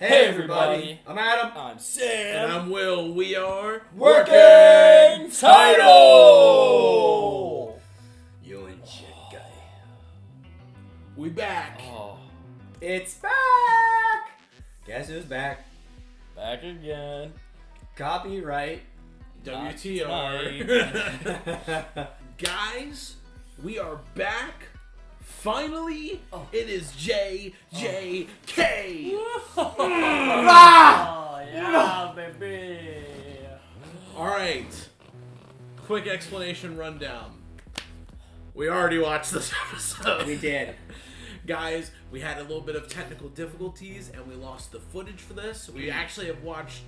Hey everybody, I'm Adam. I'm Sam. And I'm Will. We are Working Title! You and shit guy. We back. Oh, It's back! Guess who's back? back again. Copyright. WTR. Guys, we are back. Finally, it is JJK. Oh, yeah, baby. Alright. Quick explanation rundown. We already watched this episode. We did. Guys, we had a little bit of technical difficulties and we lost the footage for this. We actually have watched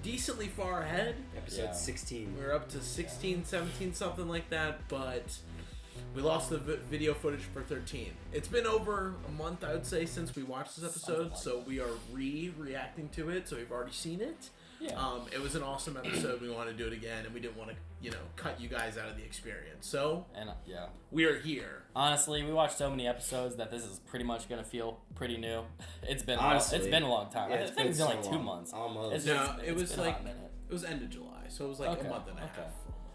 decently far ahead. Episode 16. We're up to 16, 17, something like that, but we lost the video footage for 13. It's been over a month, I would say, since we watched this episode, so we are reacting to it, so we've already seen it. Yeah. It was an awesome episode. We want to do it again, and we didn't want to, cut you guys out of the experience. So, And yeah. we are here. Honestly, we watched so many episodes that this is pretty much gonna feel pretty new. It's been Honestly, it's been a long time. yeah, I it's think it's been been like so 2 long. months. Almost. It was been a like hot minute. it was end of July, so it was like Okay, a month and a half okay.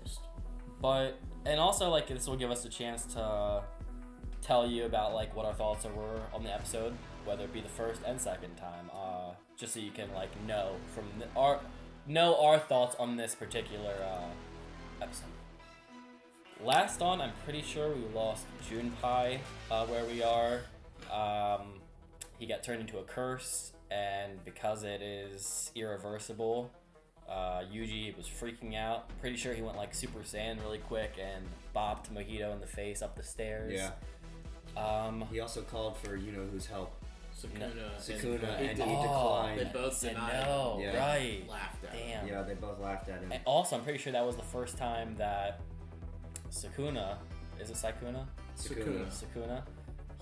almost. But and also like this will give us a chance to tell you about like what our thoughts were on the episode, whether it be the first and second time, just so you can like know from our thoughts on this particular episode. Last on, I'm pretty sure we lost Junpei where we are. He got turned into a curse, and because it is irreversible, Yuji was freaking out. Pretty sure he went like Super Saiyan really quick and bopped Mojito in the face up the stairs. Yeah. He also called for whose help. Sukuna, and he declined. They both Said denied. no, Yeah. right. Laughed at him. Damn. Yeah, they both laughed at him. And also, I'm pretty sure that was the first time that Sukuna, is it Sukuna? Sukuna,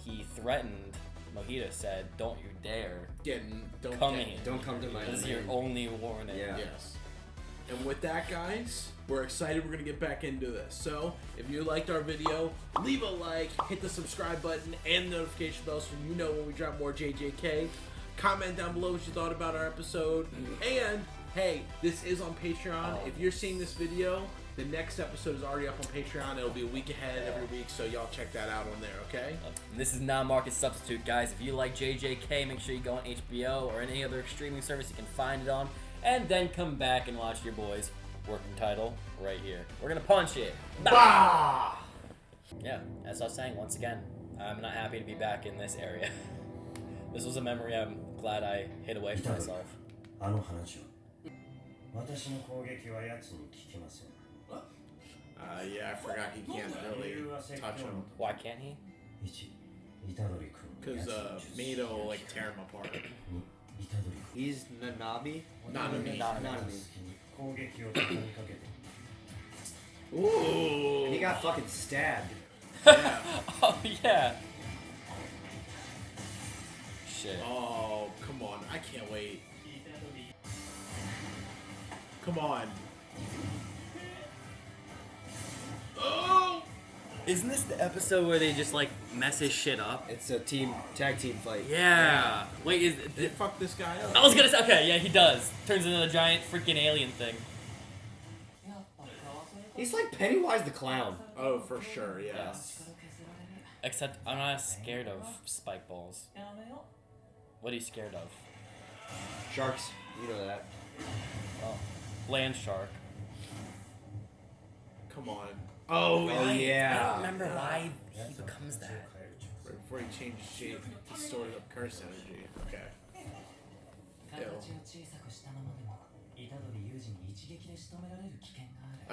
he threatened Mojito, said, "Don't you dare Don't come get in. it. Don't come to my This is your domain." only warning." Yeah. Yes. And with that, guys, we're excited. We're going to get back into this. So, if you liked our video, leave a like, hit the subscribe button, and the notification bell so you know when we drop more JJK. Comment down below what you thought about our episode. And, hey, this is on Patreon. If you're seeing this video, the next episode is already up on Patreon. It'll be a week ahead every week, so y'all check that out on there, okay? This is not market substitute, guys. If you like JJK, make sure you go on HBO or any other streaming service you can find it on, and then come back and watch your boys' working title right here. We're gonna punch it. Bah! Yeah, as I was saying, once again, I'm not happy to be back in this area. This was a memory I'm glad I hid away from myself. あの話を私の攻撃は奴に聞きません Yeah, I forgot he can't really touch him. Why can't he? 1虎杖君 Because Mito will, like, tear him apart. 2虎杖君 He's Nanabi? Nanami. Nanami. 攻撃を畳みかけて Ooh. And he got fucking stabbed. Yeah. Oh yeah. Shit. Oh, come on. I can't wait. Come on. Oh! Isn't this the episode where they just like mess his shit up? It's a tag team fight. Yeah. Wait, They fucked this guy up. I was gonna say, okay, yeah, he does. Turns into a giant freaking alien thing. He's like Pennywise the Clown. Oh, for sure, yeah. Yes. Except I'm not scared of spike balls. What are you scared of? Sharks. You know that. Oh, land shark. Come on. Oh, Oh, yeah. I don't remember why he becomes that. Right before he changed shape, he stored up curse energy. Okay.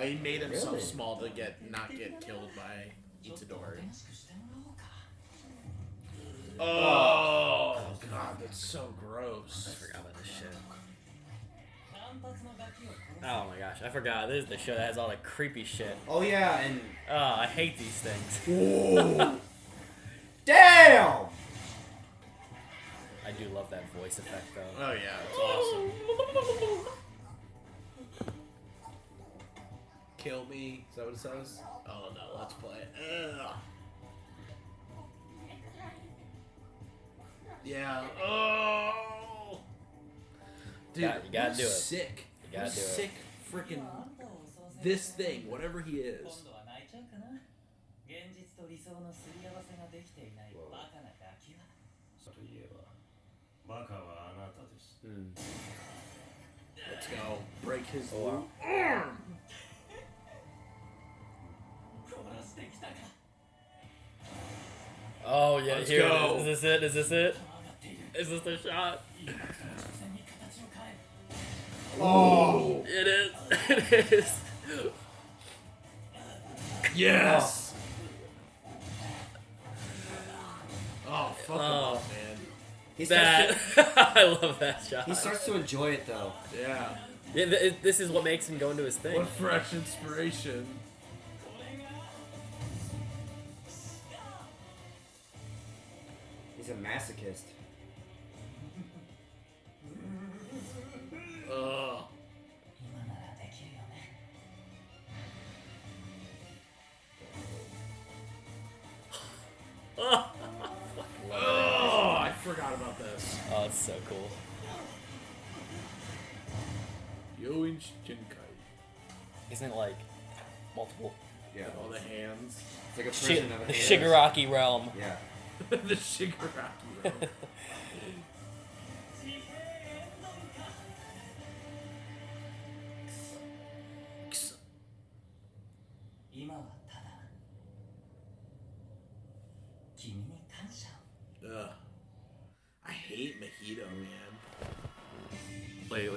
He made himself Really? small to not get killed by Itadori. Oh, God, that's so gross. I forgot about this shit. Oh my gosh, I forgot. This is the show that has all the creepy shit. Oh yeah, and Oh, I hate these things. Whoa. damn! I do love that voice effect though. Oh, yeah, it's awesome. Kill me. Is that what it says? Oh, no, let's play it. Ugh. Yeah. Oh. Dude, you gotta do it. Sick. You gotta do it. Sick freaking this thing, whatever he is. Let's go. Break his arm. Oh yeah, Let's here go. it is. Is this it? Is this it? Is this the shot? Oh, It is. It is. yes. Oh, fuck him up, man. He starts That I love that shot. he starts to enjoy it though. Yeah. This is what makes him go into his thing. What fresh inspiration. He's a masochist. Ugh. Oh, I forgot about this. Oh, it's so cool. Yoin Shinkai. Isn't it like multiple? Yeah. All the hands. It's like a prison of a The hand. Shigaraki realm. Yeah. The Shigaraki realm. Ugh. I hate mojito, man. Wait.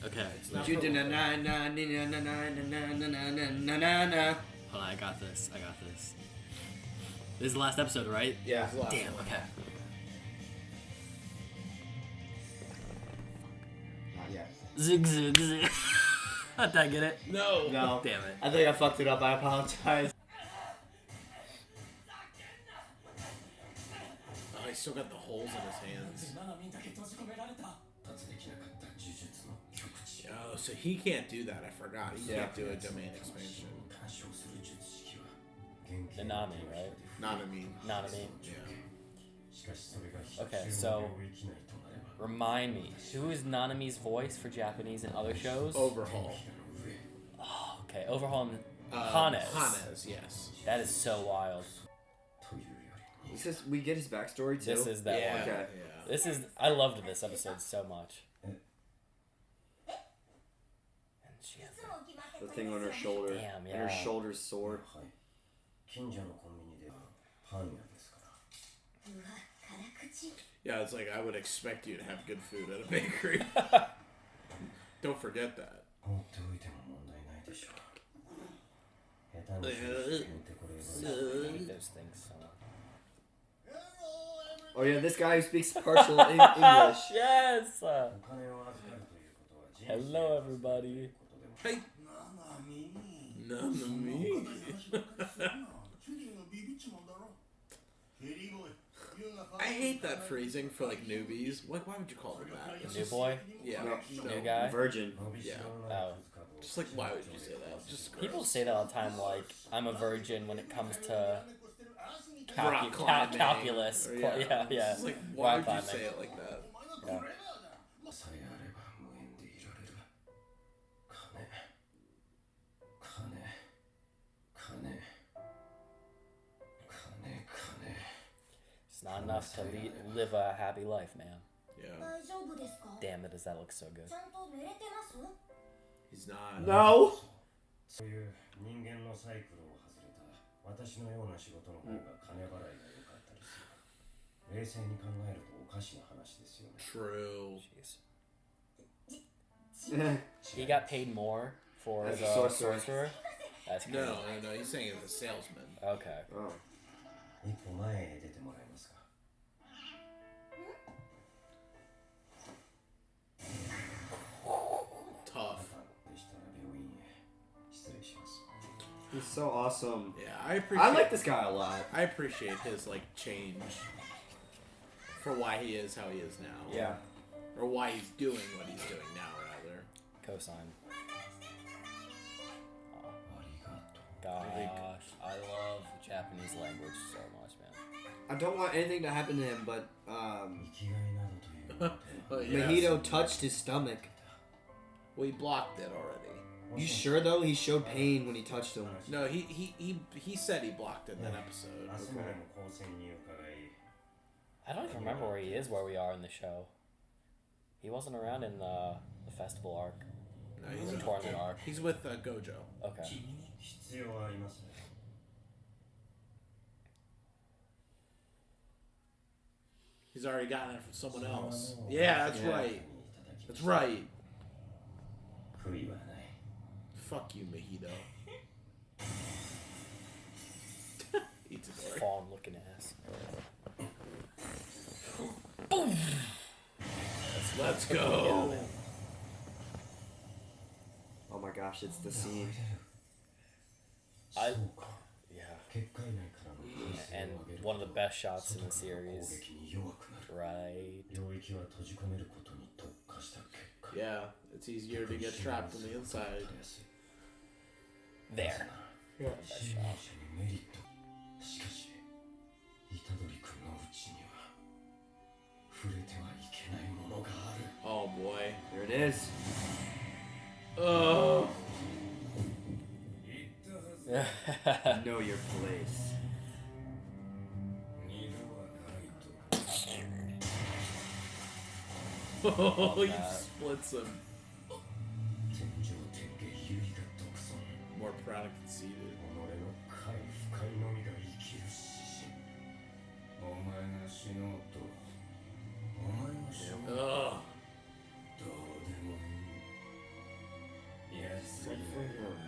Okay. It's not You for- did na na na na na na na na na na na. Hold on, I got this. This is the last episode, right? Yeah. It's the last Damn. one. Okay. Not yet. Zig. Did I get it? No. No. Damn it. I think I fucked it up. I apologize. Oh, he's still got the holes in his hands. Oh, so he can't do that. I forgot. He can't do a domain expansion. The Nami, right? Nanami. Yeah. Yeah. Okay, so remind me, who is Nanami's voice for Japanese and other shows? Overhaul. Oh, okay, Overhaul and Hannes. Hannes, yes. That is so wild. He says we get his backstory too. This is that Yeah. one. Okay. Yeah. This is. I loved this episode so much. And she has The thing on her shoulder. Damn, And her yeah. shoulder's sore. Yeah, it's like I would expect you to have good food at a bakery. Don't forget that. I hate those things so much. Oh yeah, this guy who speaks partial English. Yes. Hello, everybody. Hey. Nanami. I hate that phrasing for like newbies. Like, why would you call them that? New boy. Yeah. No. New guy. Virgin. Yeah. Oh. Just like, why would you say that? Just gross. People say that all the time, like, I'm a virgin when it comes to Rock climbing. calculus. Or, Yeah. It's like, why Rock would you climbing. say it like that? Yeah. It's not enough to live a happy life, man. Yeah. Damn it, does that look so good? He's not. No. そういう人間のサイクルを外れた私のような仕事の方が金払いが良かったりする。冷静に考えるとおかしな話ですよね。 True. Jeez. He got paid more for As a the sorcerer. sorcerer? That's crazy. No. He's saying it's a salesman. Okay. Oh. 一歩前へ出てもらえますか。 Tough. でしたら病院へ失礼します。 He's so awesome. Yeah, I appreciate. I like this guy a lot. I appreciate his like change for why he is how he is now. Yeah. Or why he's doing what he's doing now, rather. Cosign. ありがとう。 Gosh, I love Japanese language so much, man. I don't want anything to happen to him, but 生きがいなどというので But yeah, Mojito touched his stomach. Well, he blocked it already. You sure though? He showed pain when he touched him. No, he said he blocked it in that episode. Okay. I don't even remember where he is, where we are in the show. He wasn't around in the festival arc. No, he's the tournament arc. He's with Gojo. Okay. He's already gotten it from someone else. Yeah, that's right. That's right. Fuck you, Mahito. Fawn looking ass. Boom! Let's go. Oh my gosh, it's the scene. Yeah. And one of the best shots in the series. Right. Yeah, it's easier to get trapped on the inside. There. Yeah. Best shot. Oh boy. There it is. Oh. Know your place. Oh, he splits him. More proud and conceited. Ugh.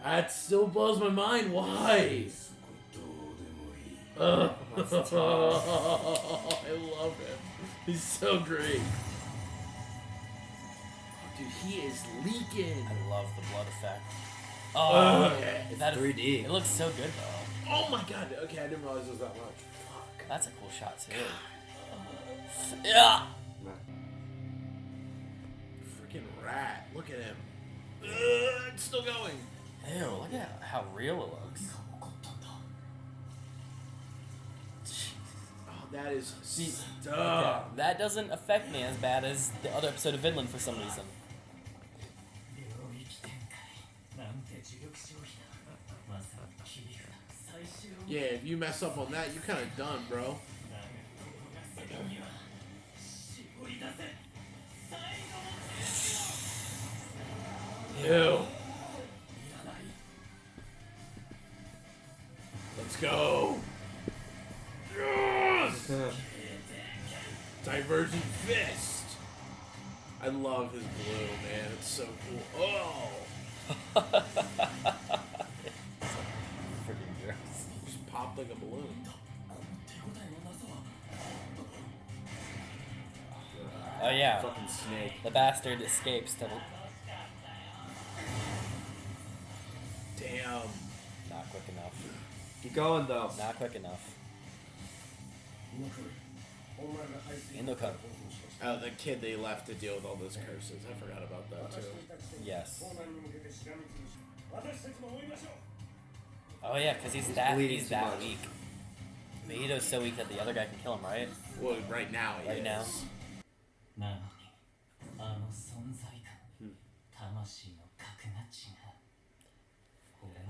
That still blows my mind. Why? Ugh. I love him. He's so great. Oh, dude, he is leaking. I love the blood effect. Oh, It's that 3D. It looks so good though. Oh my god. Okay, I didn't realize it was that much. Fuck. That's a cool shot too. Yeah. Freaking rat. Look at him. It's still going. Ew, look at how real it looks. Oh, that is Yeah, stuff. that doesn't affect me as bad as the other episode of Vinland for some reason. Yeah, if you mess up on that, you're kind of done, bro. Ew. Let's go. Yes! Divergent fist. I love his blue, man. It's so cool. Oh. Freaking gross. Just popped like a balloon. Oh yeah. Fucking snake. The bastard escapes to Damn. not quick enough. Keep going though. Not quick enough. Indoka. Oh, the kid they left to deal with all those curses. I forgot about that too. Yes. Oh yeah, because he's that bleeding too much. weak. Mahito's so weak that the other guy can kill him, right? Well, right now he Right is. now.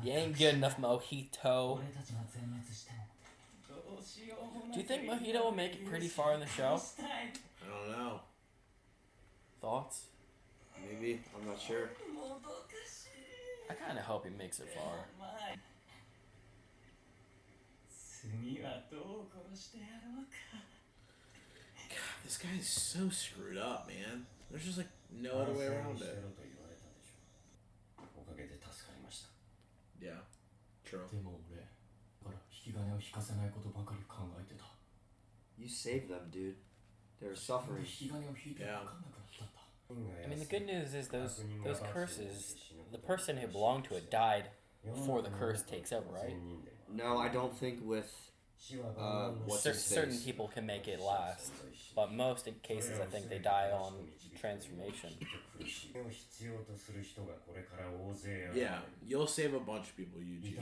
You ain't good enough, Mojito. Do you think Mojito will make it pretty far in the show? I don't know. Thoughts? Maybe. I'm not sure. I kind of hope he makes it far. God, this guy's so screwed up, man. There's just like no other way around it. Yeah, true. You saved them, dude. They were suffering. Yeah. I mean, the good news is those curses, the person who belonged to it died before the curse takes over, right? No, I don't think with what's his Certain face. people can make it last, but most cases I think they die on transformation. Yeah, you'll save a bunch of people, Yuji.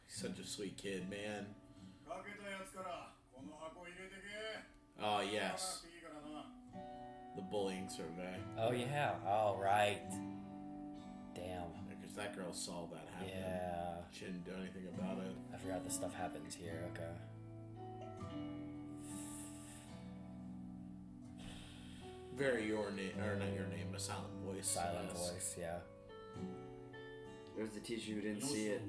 He's such a sweet kid, man. Yes. The bullying survey. Oh yeah. All right. Damn. Because that girl saw that happen. Yeah. She didn't do anything about it. I forgot this stuff happens here. Okay. Very your name, or not your name, a silent voice. Silent voice. Yeah. There's the teacher who didn't see it.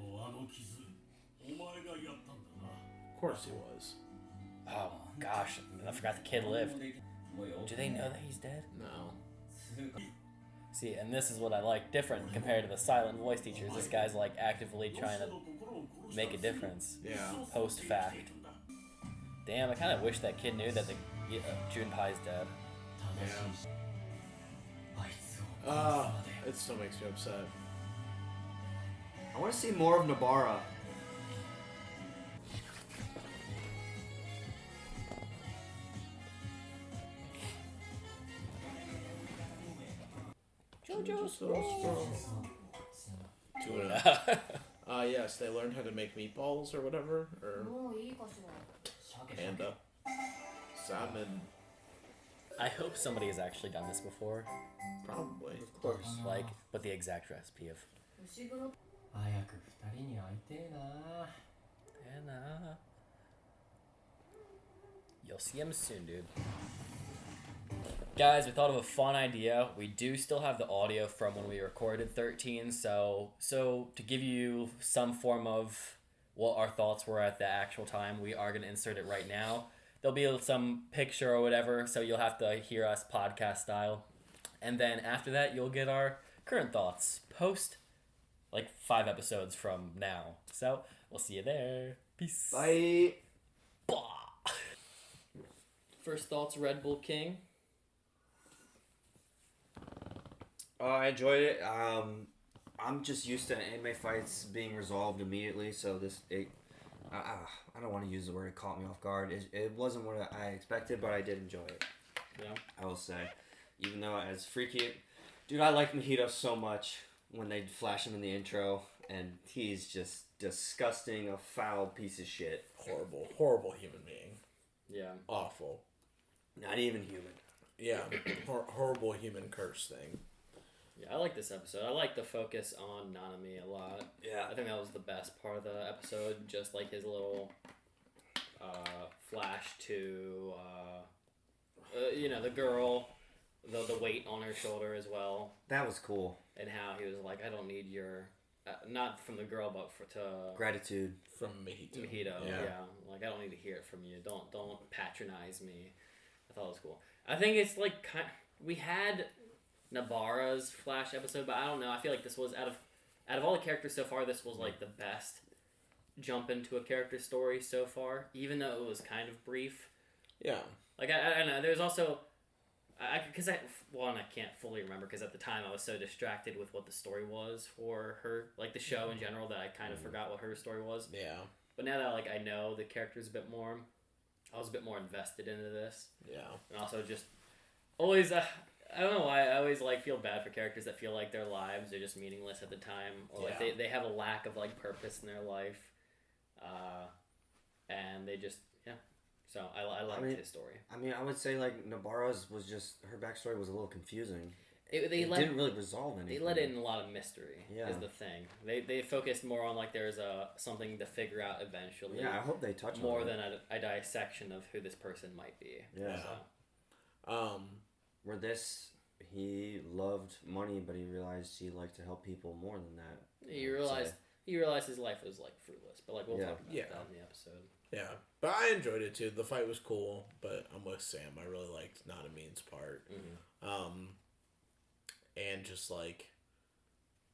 Of course he was. Oh gosh, I forgot the kid lived. Do they know that he's dead? No. See, and this is what I like different compared to the silent voice teachers. This guy's like actively trying to make a difference. Yeah. Post fact. Damn, I kind of wish that kid knew that the Junpei's dead. Yeah. It still makes me upset. I want to see more of Nobara. JUJUTSU so strong. Yes, they learned how to make meatballs or whatever, or panda, salmon. I hope somebody has actually done this before. Probably. Of course. Like, but the exact recipe of. You'll see him soon, dude. Guys, we thought of a fun idea. We do still have the audio from when we recorded 13, so to give you some form of what our thoughts were at the actual time, we are going to insert it right now. There'll be some picture or whatever, so you'll have to hear us podcast style. And then after that, you'll get our current thoughts post like 5 episodes from now. So we'll see you there. Peace. Bye. Bah. First thoughts, Red Bull King. I enjoyed it. I'm just used to anime fights being resolved immediately, so I don't want to use the word it caught me off guard. It wasn't what I expected, but I did enjoy it. Yeah. I will say. Even though as freaky... Dude, I like Mojito so much when they flash him in the intro, and he's just disgusting, a foul piece of shit. Horrible human being. Yeah. Awful. Not even human. Yeah. Horrible human curse thing. Yeah, I like this episode. I like the focus on Nanami a lot. Yeah. I think that was the best part of the episode. Just like his little flash to, the girl, the weight on her shoulder as well. That was cool. And how he was like, I don't need your, not from the girl, but to gratitude from Mojito. Yeah. Like, I don't need to hear it from you. Don't patronize me. I thought it was cool. I think it's like we had Nobara's Flash episode, but I don't know. I feel like this was out of all the characters so far, this was like the best jump into a character story so far, even though it was kind of brief. Yeah. Like I don't know. There's also I can't fully remember because at the time I was so distracted with what the story was for her, like the show in general, that I kind of forgot what her story was. Yeah. But now that like I know the characters a bit more, I was a bit more invested into this. Yeah. And also just always. I don't know why I always like feel bad for characters that feel like their lives are just meaningless at the time, or like they have a lack of like purpose in their life, and they just So I liked his story. I mean, I would say like Nobara's was just her backstory was a little confusing. It didn't really resolve anything. They let in a lot of mystery. Yeah. Is the thing. They focused more on like there's something to figure out eventually. Yeah, I hope they touch more on than a dissection of who this person might be. Yeah. So. Where this, he loved money, but he realized he liked to help people more than that. He realized his life was like fruitless, but like we'll talk about that in the episode. Yeah, but I enjoyed it too. The fight was cool, but I'm with Sam. I really liked Nanamine's part, and just like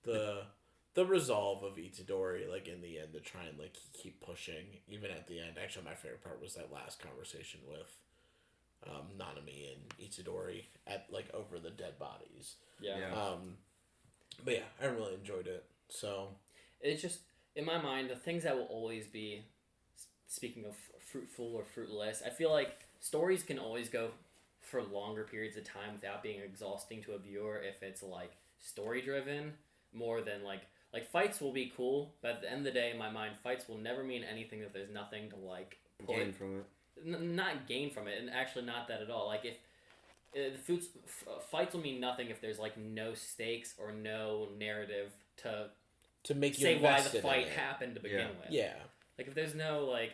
the resolve of Itadori, like in the end, to try and like keep pushing, even at the end. Actually, my favorite part was that last conversation with Nanami and Itadori at like over the dead bodies. Yeah. But yeah, I really enjoyed it. So it's just in my mind the things that will always be. Speaking of fruitful or fruitless, I feel like stories can always go for longer periods of time without being exhausting to a viewer if it's like story driven more than like fights will be cool, but at the end of the day, in my mind, fights will never mean anything if there's nothing to like gain from it. not gain from it, and actually not that at all. Like if fights will mean nothing if there's like no stakes or no narrative to make you say why invested the fight in it. happened to begin with. Yeah. Like if there's no like,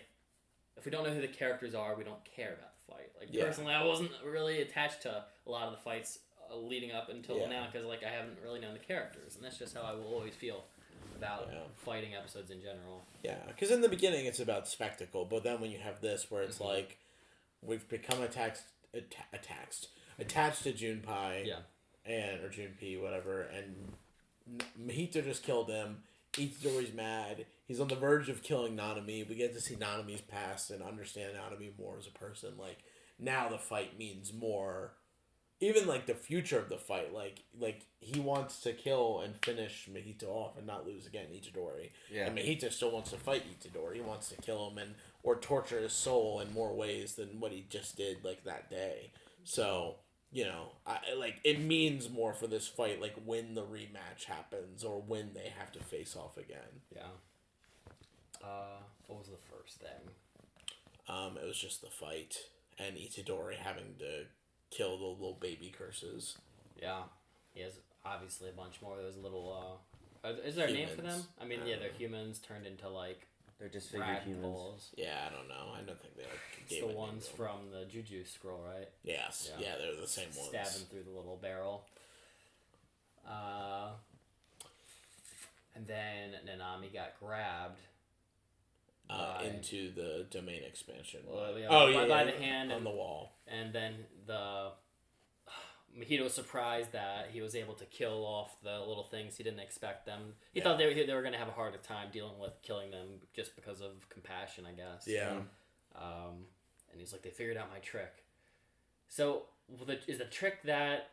if we don't know who the characters are, we don't care about the fight. Like Yeah. personally, I wasn't really attached to a lot of the fights leading up until now because like I haven't really known the characters, and that's just how I will always feel about fighting episodes in general. Yeah, because in the beginning it's about spectacle, but then when you have this where it's like we've become attached to Junpei, or Junpei, whatever, and Mahito just killed him. Itadori's mad. He's on the verge of killing Nanami. We get to see Nanami's past and understand Nanami more as a person. Like now the fight means more. Even like the future of the fight, like he wants to kill and finish Mahito off and not lose again Itadori. Yeah. And Mahito still wants to fight Itadori. He wants to kill him or torture his soul in more ways than what he just did like that day. So, you know, it means more for this fight, like when the rematch happens or when they have to face off again. Yeah. What was the first thing? It was just the fight and Itadori having to kill the little baby curses. Yeah. He has obviously a bunch more of those little, is there a name for them? I mean, they're humans turned into like... They're disfigured humans. Yeah, I don't know. I don't think they It's the ones from the Juju scroll, right? Yes. Yeah, they're the same ones. Stabbing through the little barrel. And then Nanami got grabbed. Into the domain expansion. By the hand on the wall. And then Mahito was surprised that he was able to kill off the little things. He didn't expect them. He thought they were going to have a harder time dealing with killing them just because of compassion, I guess. Yeah. And he's like, they figured out my trick. So is the trick that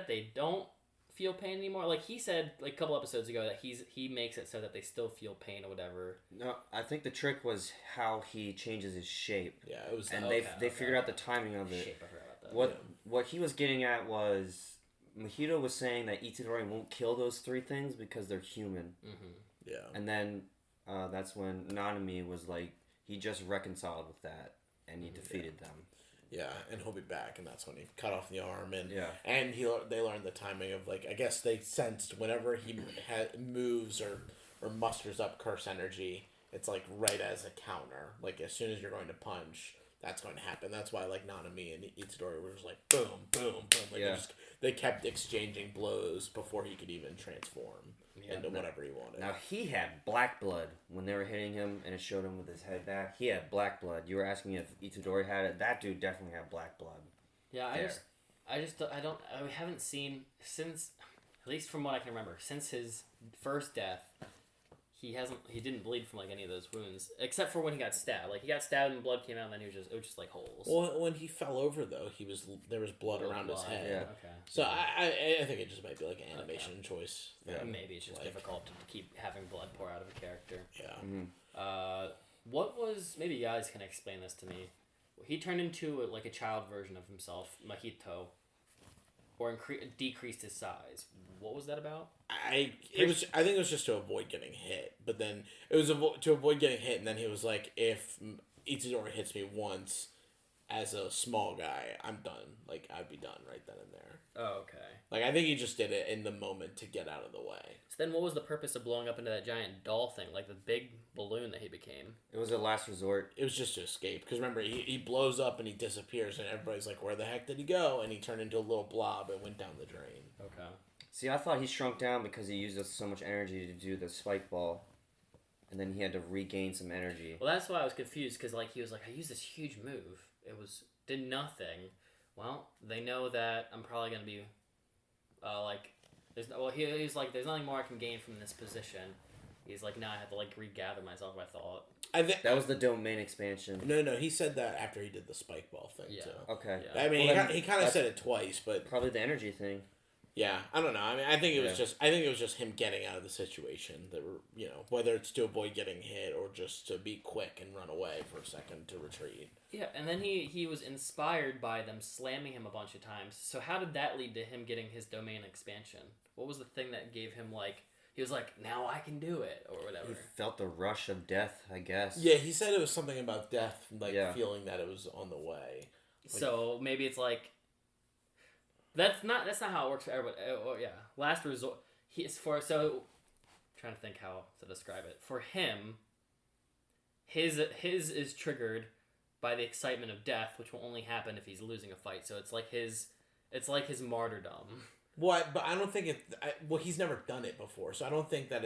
they don't feel pain anymore? Like he said like a couple episodes ago that he makes it so that they still feel pain or whatever. No, I think the trick was how he changes his shape. Yeah, it was. And they figured out the timing of it. Shape, I forgot about that. What he was getting at was Mahito was saying that Itadori won't kill those three things because they're human. Mm-hmm. Yeah. And then that's when Nanami was like, he just reconciled with that and he defeated them. Yeah, and he'll be back, and that's when he cut off the arm, and and they learned the timing of like I guess they sensed whenever he moves or musters up curse energy, it's like right as a counter, like as soon as you're going to punch, that's going to happen. That's why like Nanami and Itadori were just like boom, boom, boom, like they kept exchanging blows before he could even transform into whatever he wanted. Now he had black blood when they were hitting him, and it showed him with his head back. He had black blood. You were asking me if Itadori had it. That dude definitely had black blood. Yeah, I haven't seen since, at least from what I can remember, since his first death. He didn't bleed from like any of those wounds except for when he got stabbed. Like he got stabbed and blood came out, and then it was just like holes. Well, when he fell over though, there was blood around his head. Yeah. Okay. So I think it just might be like an animation choice. Yeah. Maybe it's just difficult to keep having blood pour out of a character. Yeah. Mm-hmm. What was, maybe you guys can explain this to me. He turned into a child version of himself, Mahito, or decreased his size. What was that about? I think it was just to avoid getting hit, but then it was to avoid getting hit, and then he was like, if Itadori hits me once as a small guy, I'm done. Like I'd be done right then and there. Oh, okay. Like I think he just did it in the moment to get out of the way. So then, what was the purpose of blowing up into that giant doll thing, like the big balloon that he became? It was a last resort. It was just to escape, because remember he blows up and he disappears, and everybody's like, where the heck did he go? And he turned into a little blob and went down the drain. Okay. See, I thought he shrunk down because he used so much energy to do the spike ball, and then he had to regain some energy. Well, that's why I was confused, because he was like, I used this huge move. It did nothing. Well, they know that I'm probably gonna be, he's like, there's nothing more I can gain from this position. He's like, now I have to regather myself. I thought. I think that was the domain expansion. No, he said that after he did the spike ball thing too. Okay. Yeah. I mean, he kind of said it twice, but probably the energy thing. Yeah, I don't know. I mean, I think it was just him getting out of the situation. That whether it's to avoid getting hit or just to be quick and run away for a second to retreat. Yeah, and then he was inspired by them slamming him a bunch of times. So how did that lead to him getting his domain expansion? What was the thing that gave him he was like, now I can do it, or whatever. He felt the rush of death, I guess. Yeah, he said it was something about death, like Yeah. feeling that it was on the way. So maybe it's like that's not how it works for everybody. Oh, yeah, last resort. Trying to think how to describe it. For him, his is triggered by the excitement of death, which will only happen if he's losing a fight. So it's like his martyrdom. Well, but I don't think he's never done it before, so I don't think that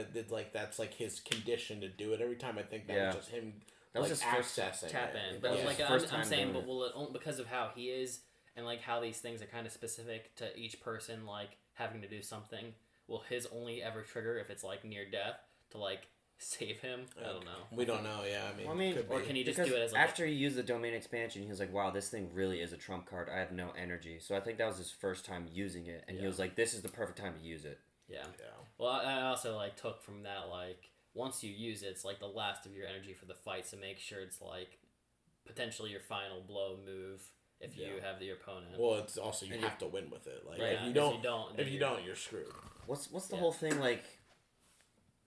that's like his condition to do it every time. I think that was just him. That was his first accessing tap it. in. But Yeah. like First I'm time saying, doing but will it only because of how he is and like how these things are kind of specific to each person, like having to do something. Will his only ever trigger if it's like near death to like save him? I don't know. We don't know. Yeah, I mean, could or be. can he just Because do it as like after he used the domain expansion, he was like, wow, this thing really is a trump card. I have no energy. So I think that was his first time using it. And he was like, this is the perfect time to use it. yeah. Yeah. Well, I also like took from that like once you use it, it's like the last of your energy for the fight. So make sure it's like potentially your final blow move if you have the opponent. Well, it's also you have to win with it. Like Right, if you if don't, you don't, if you don't, you're screwed. What's the whole thing like?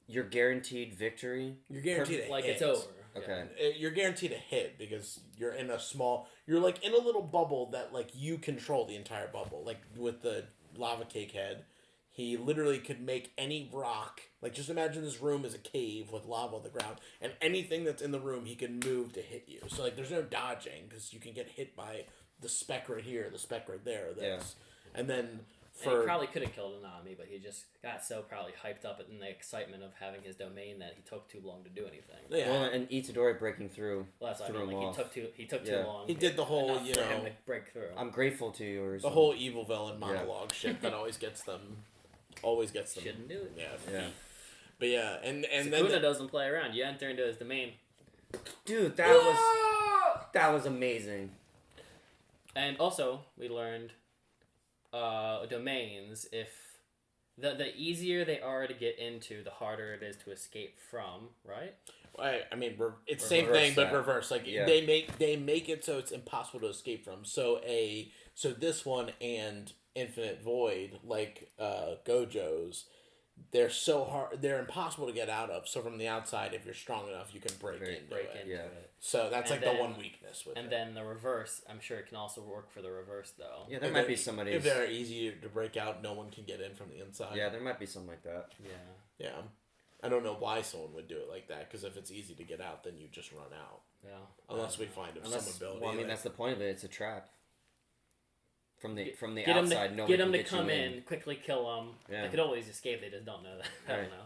You're guaranteed victory. You're guaranteed a like hit. it's over. Okay. You're guaranteed a hit because you're in a small. You're like in a little bubble that like you control the entire bubble. Like with the lava cake head, he literally could make any rock. Like just imagine this room is a cave with lava on the ground, and anything that's in the room he can move to hit you. So like there's no dodging because you can get hit by the speck right here, the speck right there. And then. And he probably could have killed Anami, but he just got so probably hyped up in the excitement of having his domain that he took too long to do anything. Yeah. Well, and Itadori breaking through. Well, that's what I threw mean. him Like off. he took too long. He did the whole, enough for him to break through. I'm grateful to yours. the whole evil villain monologue shit that always gets them. Shouldn't do it. Yeah. But yeah, and Sukuna then doesn't play around. You enter into his domain, Dude, that was amazing. and also we learned domains. If the easier they are to get into, the harder it is to escape from. Right? I mean, it's the same Reverse thing, but that. reverse. Like Yeah. they make it so it's impossible to escape from. So this one and Infinite Void, like Gojo's, they're so hard. They're impossible to get out of. So from the outside, if you're strong enough, you can break into it. Yeah. it. So that's And like the then- one weakness with And it. then the reverse, I'm sure it can also work for the reverse though. Yeah, there If might they're- be somebody. If they're easy to break out, no one can get in from the inside. Yeah, there might be something like that. Yeah. Yeah. I don't know why someone would do it like that, because if it's easy to get out, then you just run out. Yeah. Unless we find some ability. Well, I mean, like- that's the point of it. It's a trap. From the Get outside, them no to, one get them can to come you in, quickly kill them. Yeah. They could always escape. They just don't know that. I Right. don't know.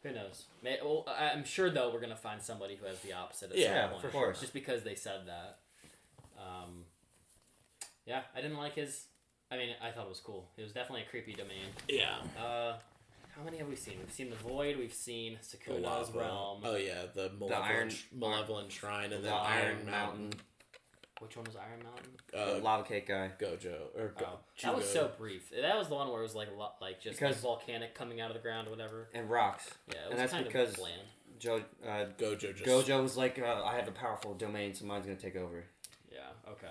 Who knows? Well, I'm sure though we're gonna find somebody who has the opposite. At Yeah, some point, for course. Just because they said that. Yeah, I didn't like his. I mean, I thought it was cool. It was definitely a creepy domain. Yeah. How many have we seen? We've seen the Void. We've seen Sukuna's Lava. realm. Oh yeah, the malevolent shrine, and then the Iron Mountain. Which one was Iron Mountain? The lava cake guy. Gojo or That was so brief. That was the one where it was like just Because- like volcanic coming out of the ground or whatever. And rocks. Yeah, it was And that's kind because of bland. Gojo was like, I have a powerful domain, so mine's gonna take over. Yeah. Okay.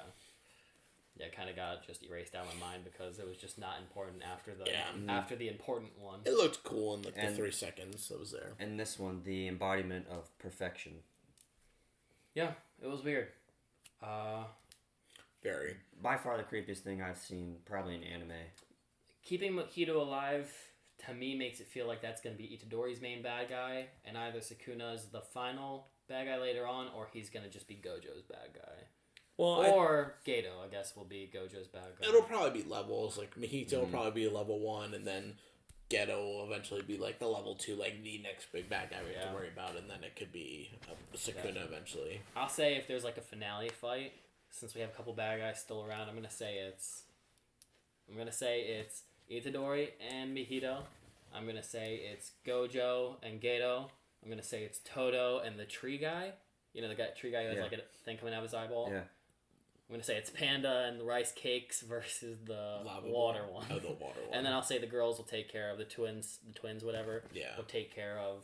Yeah, kind of got just erased out of my mind because it was just not important after the important one. It looked cool in like the And- 3 seconds that was there. And this one, the embodiment of perfection. Yeah, it was weird. Very. By far the creepiest thing I've seen, probably in anime. Keeping Mokido alive to me makes it feel like that's going to be Itadori's main bad guy, and either Sukuna's the final bad guy later on, or he's going to just be Gojo's bad guy. Well, Or Gato, I guess, will be Gojo's bad guy. it'll probably be levels. Like Mahito will probably be a level 1, and then Geto will eventually be like the level 2, like the next big bad guy we have to worry about, and then it could be Sukuna eventually. I'll say if there's like a finale fight, since we have a couple bad guys still around, I'm gonna say it's Itadori and Mahito. I'm gonna say it's Gojo and Gato. I'm gonna say it's Todo and the tree guy. You know the tree guy who has like a thing coming out of his eyeball. Yeah. I'm gonna say it's Panda and the rice cakes versus the Lava water ball. one. Oh, the water one. And then I'll say the girls will take care of the twins, whatever. Yeah. Will take care of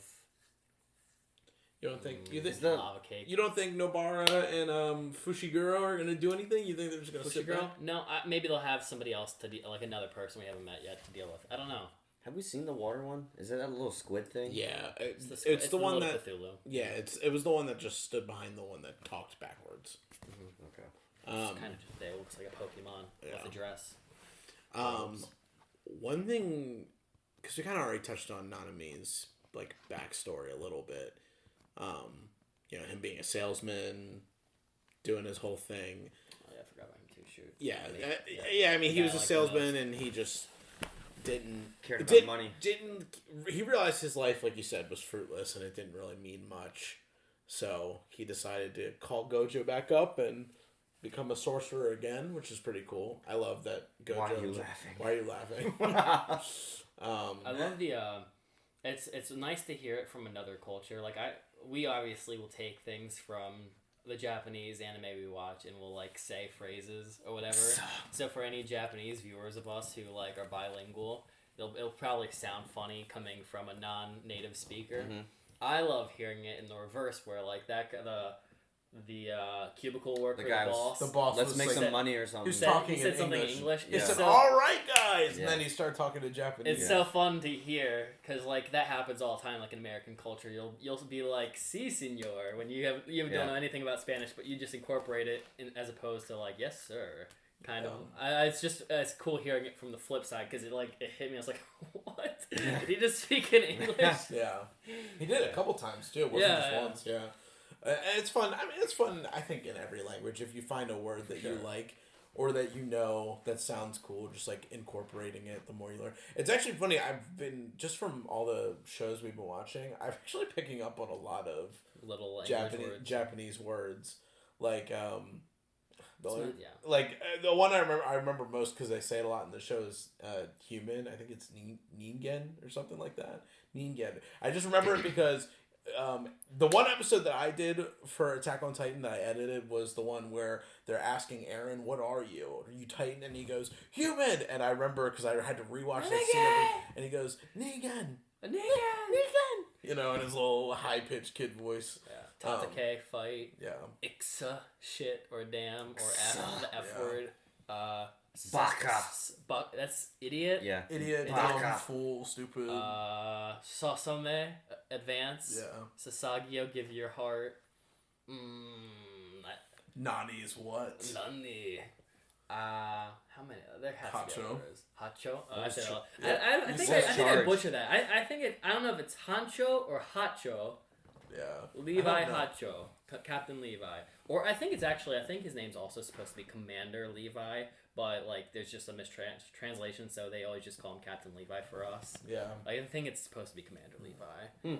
You don't think the lava cake. you don't think Nobara and Fushiguro are gonna do anything? You think they're just gonna sit Girl? back? No, maybe they'll have somebody else to like another person we haven't met yet to deal with. I don't know. Have we seen the water one? Is it that little squid thing? Yeah, It's the one little that Cthulhu. yeah, it was the one that just stood behind the one that talked backwards. Okay. It's kind of just there. It looks like a Pokemon with a dress. One thing, because we kind of already touched on Nanami's like backstory a little bit. Him being a salesman, doing his whole thing. Oh yeah, I forgot about him too. Shoot. Yeah. I mean, he was a salesman, and he just didn't Cared about money. He realized his life, like you said, was fruitless, and it didn't really mean much. So he decided to call Gojo back up and become a sorcerer again, which is pretty cool. I love that. Gojo. Why are you laughing? Why are you laughing? I love the. It's nice to hear it from another culture. Like we obviously will take things from the Japanese anime we watch and we'll like say phrases or whatever. So for any Japanese viewers of us who like are bilingual, it'll probably sound funny coming from a non-native speaker. Mm-hmm. I love hearing it in the reverse, where like the cubicle worker, The guy was- the boss. Let's was make like, some money or something. Who's said, talking he said in something English. in English. He It's said, so- "All right, guys," Yeah. and then he started talking to Japanese. It's so fun to hear because like that happens all the time. Like in American culture, you'll be like "si, senor" when you don't know anything about Spanish, but you just incorporate it as opposed to like "yes, sir." Kind of. It's cool hearing it from the flip side because it hit me. I was like, "What? Did he just speak in English?" Yeah, he did it a couple times too. It wasn't just once. Yeah. And it's fun. I mean, it's fun. I think in every language, if you find a word that you like or that you know that sounds cool, just like incorporating it. The more you learn, it's actually funny. I've been just from all the shows we've been watching. I'm actually picking up on a lot of Little Japanese words, like yeah. the one I remember most because they say it a lot in the show is human. I think it's ningen or something like that. Ningen. I just remember it because. The one episode that I did for Attack on Titan that I edited was the one where they're asking Eren, "What are you? Are you Titan?" And he goes, "Human." And I remember because I had to rewatch that scene, and he goes, "Negan, Negan," in his little high pitched kid voice. Yeah. Tatake fight. Yeah. Ixa shit or damn or F the F word. Baka. That's idiot. Yeah. Idiot, Baka. dumb, fool, stupid. Sasame, advance. Yeah. Sasagio, give your heart. Nani is what? Nani. How many? There has to be Hacho. others. Hacho. I said it all. Yeah. I think said I charge. butchered that. I think it. I don't know if it's Hancho or Hacho. Yeah. Levi I don't know. Hacho, Captain Levi, or I think his name's also supposed to be Commander Levi, but like there's just a mistranslation, so they always just call him Captain Levi for us. Yeah. I think it's supposed to be Commander Levi.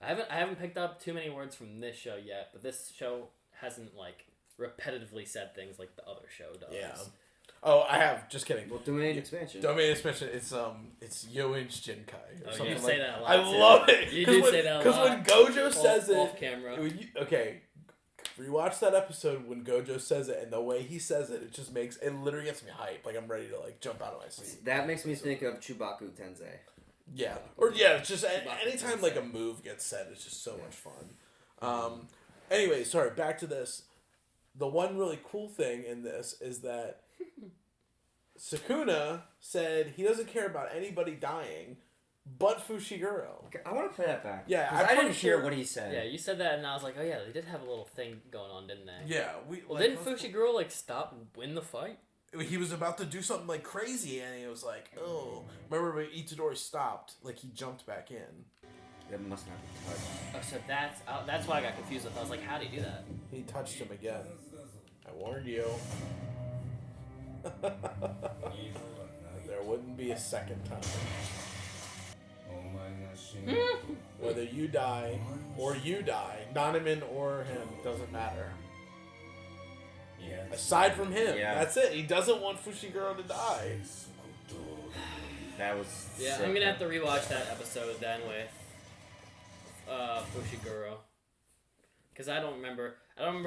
I haven't picked up too many words from this show yet, but this show hasn't like repetitively said things like the other show does. Yeah. Oh, I have. Just kidding. Well, domain expansion. Domain expansion. It's Yoin's Jinkai. Or Oh, something you like say that a lot. I too. love it. You do say that a lot. Because when Gojo says it, off camera. Okay, rewatch that episode when Gojo says it, and the way he says it, it just makes it literally gets me hype. Like I'm ready to like jump out of my seat. That makes me think of Chubaku Tensei. Yeah, or it's just anytime like a move gets said, it's just so much fun. Anyway, sorry. Back to this. The one really cool thing in this is that Sukuna said he doesn't care about anybody dying, but Fushiguro. Okay, I want to play that back. Yeah, 'Cause I'm I didn't pretty hear sure- what he said. Yeah, you said that, and I was like, oh yeah, they did have a little thing going on, didn't they? Yeah, Well, didn't Fushiguro like stop win the fight? He was about to do something like crazy, and he was like, "Oh!" Remember when Itadori stopped? Like he jumped back in. That must not be touched. Oh, so that's why I got confused with. I was like, how do you do that? He touched him again. I warned you. There wouldn't be a second time. Whether you die or you die, Nonamin or him, doesn't matter. Aside from him, that's it. He doesn't want Fushiguro to die. That was Yeah, sick. I'm gonna have to rewatch that episode then with Fushiguro, because I don't remember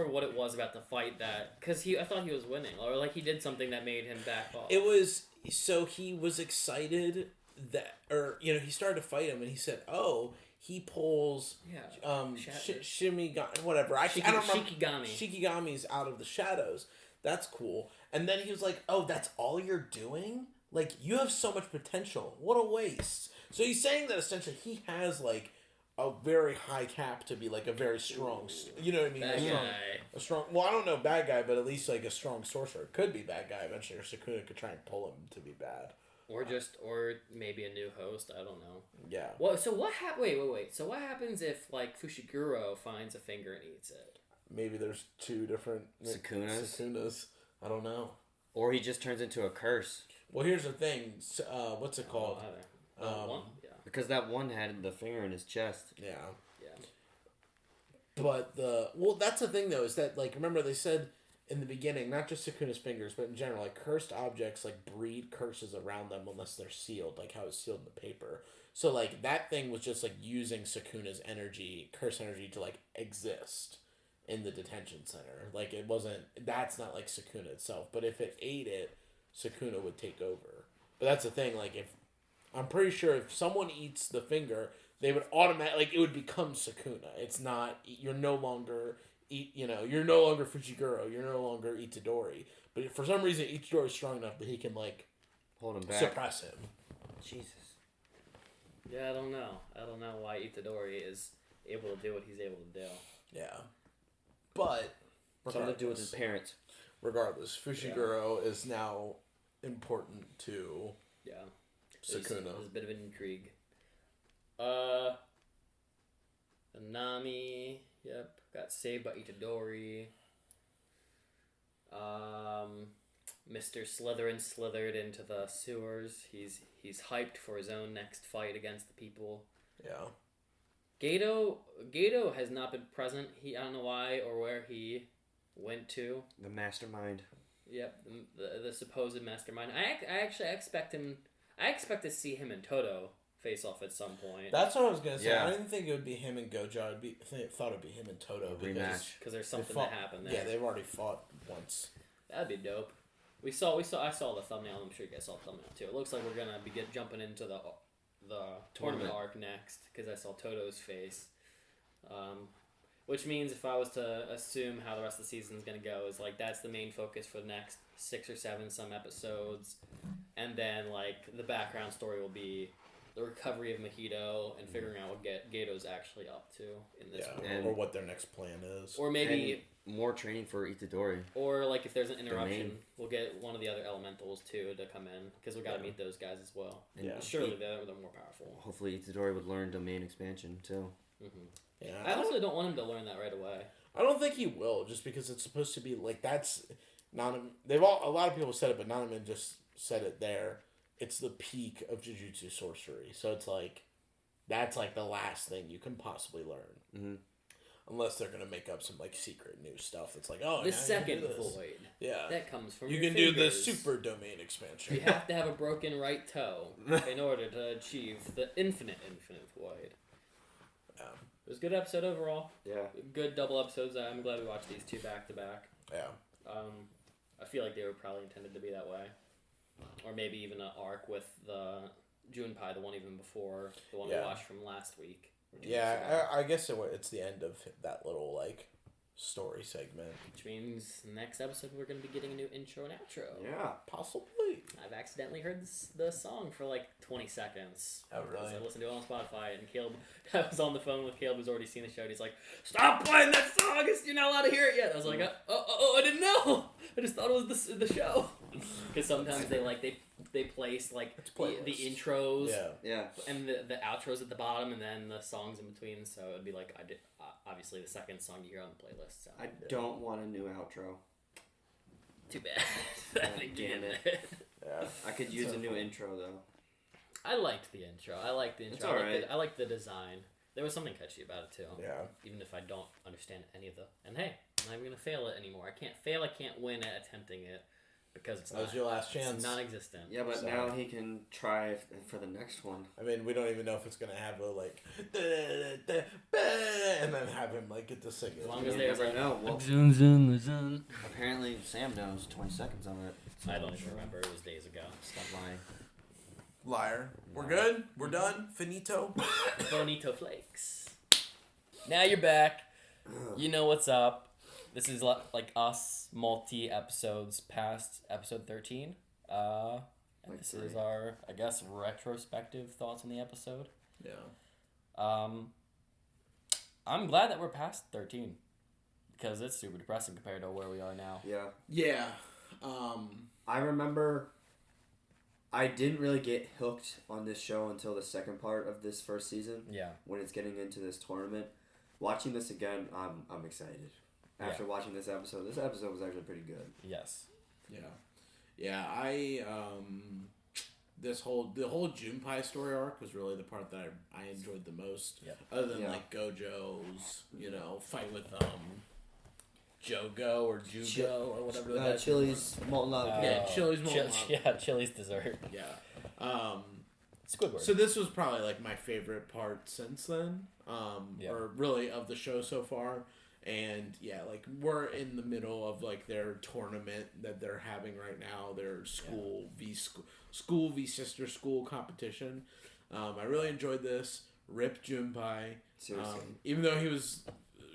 what it was about the fight because I thought he was winning, or like he did something that made him back off. It was so he was excited that, or he started to fight him, and he said, "Oh, he pulls shimigami, whatever. I don't remember. Shikigami's out of the shadows. That's cool." And then he was like, "Oh, that's all you're doing? Like, you have so much potential. What a waste. So he's saying that essentially he has, like, a very high cap to be, like, a very strong... You know what I mean? Bad guy. A strong... Well, I don't know bad guy, but at least, like, a strong sorcerer. Could be bad guy eventually, or Sukuna could try and pull him to be bad. Or maybe a new host. I don't know. Yeah. Well, so what Wait. So what happens if, like, Fushiguro finds a finger and eats it? Maybe there's two different... Sukunas. I don't know. Or he just turns into a curse. Well, here's the thing. What's it called? One? Yeah. Because that one had the finger in his chest. Yeah. Yeah. But that's the thing though, is that, like, remember they said in the beginning, not just Sukuna's fingers, but in general, like, cursed objects, like, breed curses around them unless they're sealed, like how it's sealed in the paper. So, like, that thing was just, like, using Sukuna's energy, curse energy, to, like, exist in the detention center. Like, it wasn't, that's not, like, Sukuna itself. But if it ate it, Sukuna would take over. But that's the thing, like, I'm pretty sure if someone eats the finger, they would automatically, like, it would become Sukuna. It's not, you're no longer Fushiguro, you're no longer Itadori. But if for some reason Itadori is strong enough that he can, like, hold him back, suppress him. Jesus. Yeah, I don't know why Itadori is able to do what he's able to do. Yeah. But something to do with his parents. Regardless, Fushiguro is now important to Sukuna. There's a bit of an intrigue. Nami, got saved by Itadori. Mr. Slytherin slithered into the sewers. He's hyped for his own next fight against the people. Yeah. Gato has not been present. I don't know why or where he went to. The mastermind. Yep, the supposed mastermind. I expect to see him and Toto face off at some point. That's what I was gonna say. Yeah. I didn't think it would be him and Gojo. I thought it'd be him and Toto Rematch. Because there's something that happened there. Yeah, they've already fought once. That'd be dope. I saw the thumbnail. I'm sure you guys saw the thumbnail too. It looks like we're gonna be jumping into the tournament arc next because I saw Toto's face. Which means if I was to assume how the rest of the season is gonna go, is like that's the main focus for the next 6 or 7 some episodes, and then like the background story will be the recovery of Mahito and figuring out what Gato's actually up to in this world. Or what their next plan is. Or maybe more training for Itadori. Or like if there's an interruption, we'll get one of the other elementals too to come in because we got to meet those guys as well. And surely they're more powerful. Hopefully Itadori would learn domain expansion too. Mm-hmm. Yeah. I also don't want him to learn that right away. I don't think he will, just because it's supposed to be like that's not. A lot of people said it, but Nanaman just said it there. It's the peak of Jujutsu sorcery, so it's like that's like the last thing you can possibly learn, unless they're gonna make up some like secret new stuff. That's like the second void, that comes from you your can fingers. do the super domain expansion. You have to have a broken right toe in order to achieve the infinite void. Yeah. It was a good episode overall. Yeah. Good double episodes. I'm glad we watched these 2 back to back. Yeah. I feel like they were probably intended to be that way. Or maybe even an arc with the Junpei, the one even before, the one we watched from last week. Yeah, I guess it's the end of that little, like, story segment. Which means next episode we're going to be getting a new intro and outro. Yeah. Possibly. I've accidentally heard the song for like 20 seconds. Oh, really? I listened to it on Spotify, and Caleb, I was on the phone with Caleb, who's already seen the show, and he's like, "Stop playing that song! You're not allowed to hear it yet." I was like, "Oh, I didn't know! I just thought it was the show." Because sometimes they place like the intros, and the outros at the bottom, and then the songs in between. So it'd be like obviously the second song you hear on the playlist. So. I don't want a new outro. Too bad. Damn it. Yeah. I could use a new intro though. I liked the intro. It's alright. I liked the design. There was something catchy about it too. Yeah. Even if I don't understand any of the. And hey, I'm not even gonna fail it anymore. I can't fail. I can't win at attempting it because that was your last chance. It's non-existent. Yeah, but now he can try for the next one. I mean, we don't even know if it's gonna have a like, and then have him like get to sing it. As long as there's know. Well, a. apparently Sam knows 20 seconds on it. So I don't even remember. It was days ago. Stop lying. Liar. We're good. We're done. Finito. Bonito flakes. Now you're back. You know what's up. This is like us multi episodes past episode 13. And Like this 3. is our, I guess, retrospective thoughts on the episode. Yeah. I'm glad that we're past 13 because it's super depressing compared to where we are now. Yeah. Yeah. I remember I didn't really get hooked on this show until the second part of this first season. Yeah. When it's getting into this tournament. Watching this again, I'm excited. After watching this episode was actually pretty good. Yes. Yeah. Yeah, the whole Junpei story arc was really the part that I enjoyed the most. Yep. Other than like Gojo's, fight with Jogo or Jugo or whatever that Chili's molten lava. Yeah, Chili's molten lava. Yeah, Chili's dessert. Yeah. Squidward. So this was probably like my favorite part since then. Or really of the show so far. And yeah, like we're in the middle of like their tournament that they're having right now, their school v sister school competition. I really enjoyed this. Rip Junpei. Seriously. Even though he was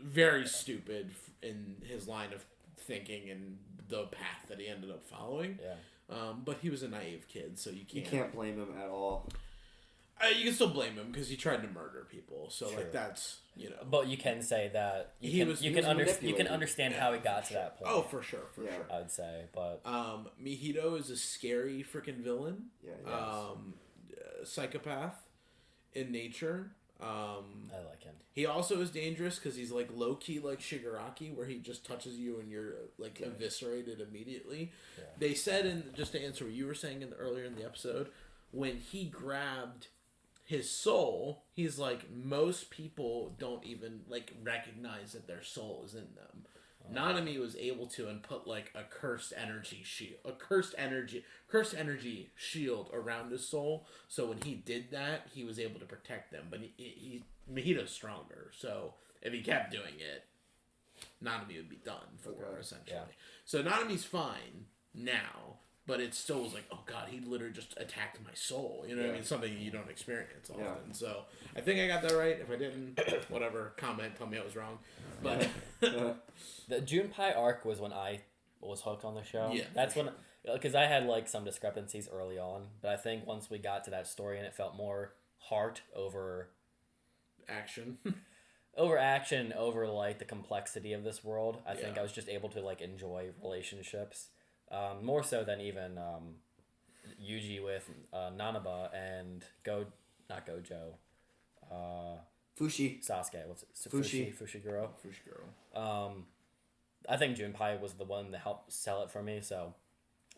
very stupid in his line of thinking and the path that he ended up following. Yeah. But he was a naive kid, so you can't blame him at all. You can still blame him because he tried to murder people. So True. like that's But you can say that you can understand how he got to that point. Oh, for sure, for sure. I would say, but Mihito is a scary freaking villain. Yeah. Psychopath in nature. I like him. He also is dangerous because he's like low key like Shigaraki, where he just touches you and you're like eviscerated immediately. Yeah. They said, and just to answer what you were saying earlier in the episode, when he grabbed his soul, he's like, most people don't even like recognize that their soul is in them. Nanami was able to and put like a cursed energy shield around his soul. So when he did that, he was able to protect them. But Mihito's stronger, so if he kept doing it, Nanami would be done for essentially. Yeah. So Nanami's fine now. But it still was like, oh god, he literally just attacked my soul. You know what I mean? Something you don't experience often. Yeah. So I think I got that right. If I didn't, whatever, comment, tell me I was wrong. But the Junpei arc was when I was hooked on the show. Yeah, that's when, because I had like some discrepancies early on, but I think once we got to that story and it felt more heart over action. over like the complexity of this world. I think I was just able to like enjoy relationships. More so than even Yuji with Nanaba and not Gojo. Fushi. Sasuke. What's it? Fushiguro. I think Junpei was the one that helped sell it for me. So,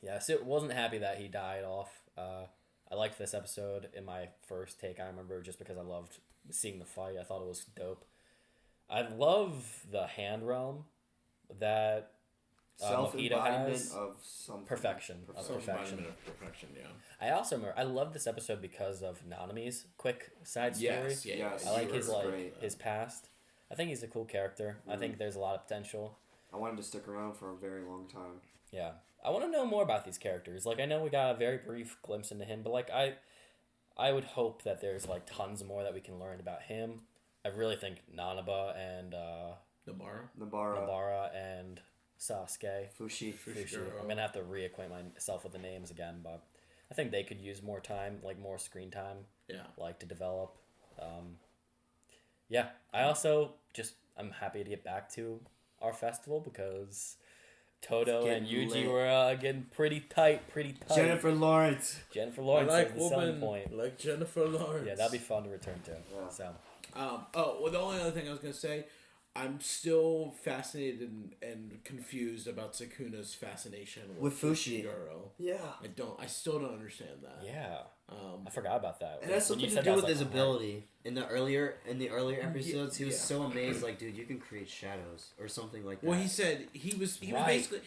yeah, so wasn't happy that he died off. I liked this episode in my first take. I remember just because I loved seeing the fight. I thought it was dope. I love the hand realm that Self-embodiment of something. Perfection. Self-embodiment of perfection, yeah. I also remember, I love this episode because of Nanami's quick side story. Yes. I like his past. I think he's a cool character. I think there's a lot of potential. I want him to stick around for a very long time. Yeah. I want to know more about these characters. Like, I know we got a very brief glimpse into him, but like I would hope that there's like tons more that we can learn about him. I really think Nanaba and Nobara and Sasuke. Fushi. I'm gonna have to reacquaint myself with the names again, but I think they could use more time, like more screen time. Yeah. Like to develop. Yeah. I also I'm happy to get back to our festival because Toto and Yuji were getting pretty tight. Jennifer Lawrence is the selling point. Like Jennifer Lawrence. Yeah, that'd be fun to return to. Yeah. So. The only other thing I was gonna say, I'm still fascinated and confused about Sukuna's fascination with Fushi. Yeah. I still don't understand that. Yeah. I forgot about that. It has something to do with his ability. In the earlier episodes, he was so amazed, like, dude, you can create shadows or something like that. Well, he said he was basically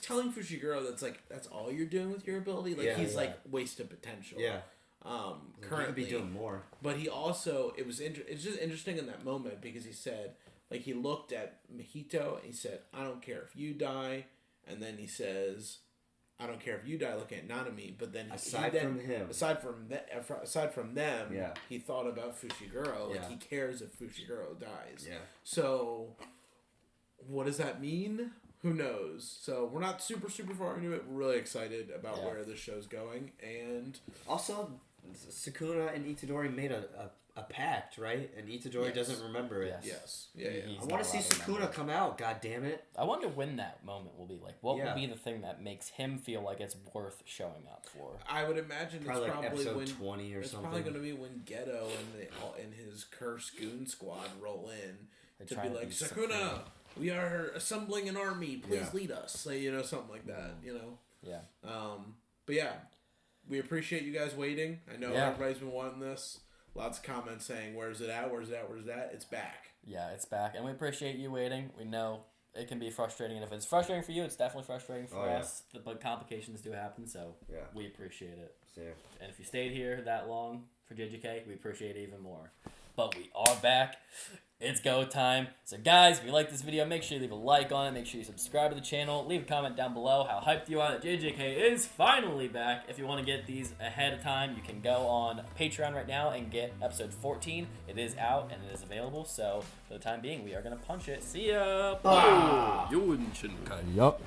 telling Fushiguro that's all you're doing with your ability. Like like wasted potential. Yeah. Currently be doing more. But he also it's just interesting in that moment because he said, like, he looked at Mihito and he said, I don't care if you die, and then he says, I don't care if you die, looking at Nanami, but then aside from them, he thought about Fushiguro. Like, he cares if Fushiguro dies. Yeah. So, what does that mean? who knows? So we're not super far into it. We're really excited about where this show's going, and also Sakura and Itadori made a pact, right? And Itadori doesn't remember it. Yes. Yeah. I want to see Sakura come out. God damn it! I wonder when that moment will be. Like, what will be the thing that makes him feel like it's worth showing up for? I would imagine Probably it's like probably episode when 20 or it's something. probably going to be when Geto and his cursed goon squad roll in to be like, Sakura, we are assembling an army. Please lead us. Say, something like that. Yeah. But yeah, we appreciate you guys waiting. I know everybody's been wanting this. Lots of comments saying, where's it at? Where's it at? Where's that? It's back. Yeah, it's back. And we appreciate you waiting. We know it can be frustrating. And if it's frustrating for you, it's definitely frustrating for us. But complications do happen, so we appreciate it. Yeah. And if you stayed here that long for JJK, we appreciate it even more. But we are back. It's go time. So guys, if you like this video, make sure you leave a like on it. Make sure you subscribe to the channel. Leave a comment down below how hyped you are that JJK is finally back. If you want to get these ahead of time, you can go on Patreon right now and get episode 14. It is out and it is available. So for the time being, we are going to punch it. See ya. Ah. JUJUTSU Kaisen. Yup.